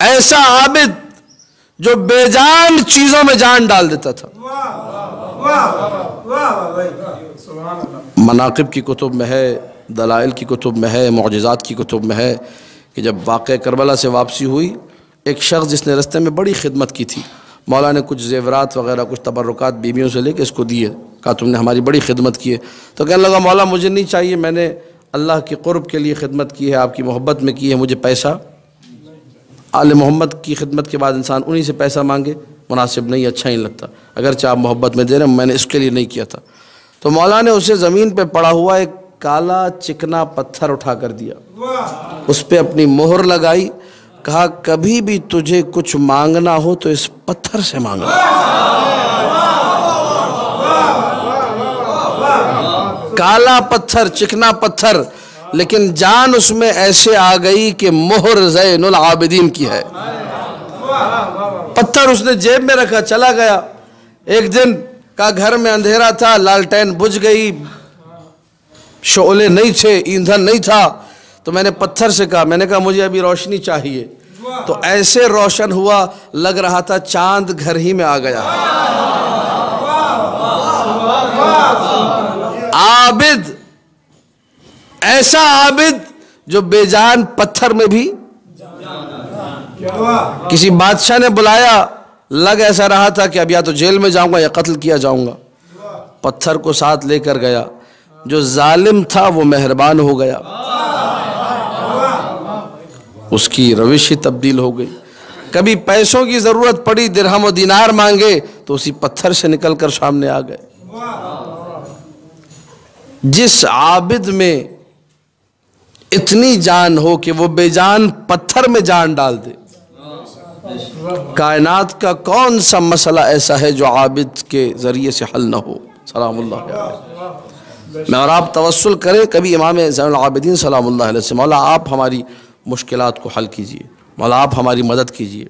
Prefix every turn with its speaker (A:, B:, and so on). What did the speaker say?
A: ایسا عابد جو بے جان چیزوں میں جان ڈال دیتا تھا۔ مناقب کی کتب میں ہے، دلائل کی کتب میں ہے، معجزات کی کتب میں ہے کہ جب واقعہ کربلا سے واپسی ہوئی، ایک شخص جس نے رستے میں بڑی خدمت کی تھی، مولا نے کچھ زیورات وغیرہ کچھ تبرکات بیویوں سے لے کے اس کو دیے، کہا تم نے ہماری بڑی خدمت کی ہے۔ تو کہنے لگا مولا مجھے نہیں چاہیے، میں نے اللہ کی قرب کے لیے خدمت کی ہے، آپ کی محبت میں کی ہے، مجھے پیسہ آل محمد کی خدمت کے بعد انسان انہی سے پیسہ مانگے مناسب نہیں، اچھا نہیں لگتا، اگرچہ آپ محبت میں دے رہے ہیں، میں نے اس کے لیے نہیں کیا تھا۔ تو مولا نے اسے زمین پہ پڑا ہوا ایک کالا چکنا پتھر اٹھا کر دیا، اس پہ اپنی مہر لگائی، کہا کبھی بھی تجھے کچھ مانگنا ہو تو اس پتھر سے مانگنا۔ کالا پتھر، چکنا پتھر، لیکن جان اس میں ایسے آ گئی کہ مہر زین العابدین کی ہے۔ پتھر اس نے جیب میں رکھا، چلا گیا۔ ایک دن کا گھر میں اندھیرا تھا، لالٹین بجھ گئی، شعلے نہیں تھے، ایندھن نہیں تھا، تو میں نے پتھر سے کہا، میں نے کہا مجھے ابھی روشنی چاہیے، تو ایسے روشن ہوا لگ رہا تھا چاند گھر ہی میں آ گیا۔ عابد، ایسا عابد جو بے جان پتھر میں بھی، کسی بادشاہ نے بلایا، لگ ایسا رہا تھا کہ اب یا تو جیل میں جاؤں گا یا قتل کیا جاؤں گا، پتھر کو ساتھ لے کر گیا، جو ظالم تھا وہ مہربان ہو گیا، اس کی روش ہی تبدیل ہو گئی۔ کبھی پیسوں کی ضرورت پڑی، درہم و دینار مانگے تو اسی پتھر سے نکل کر سامنے آ گئے۔ جس عابد میں اتنی جان ہو کہ وہ بے جان پتھر میں جان ڈال دے، کائنات کا کون سا مسئلہ ایسا ہے جو عابد کے ذریعے سے حل نہ ہو؟ سلام اللہ علیہ۔ میں اور آپ توسل کریں کبھی امام زین العابدین سلام اللہ علیہ سے، مولا آپ ہماری مشکلات کو حل کیجئے، مولا آپ ہماری مدد کیجئے۔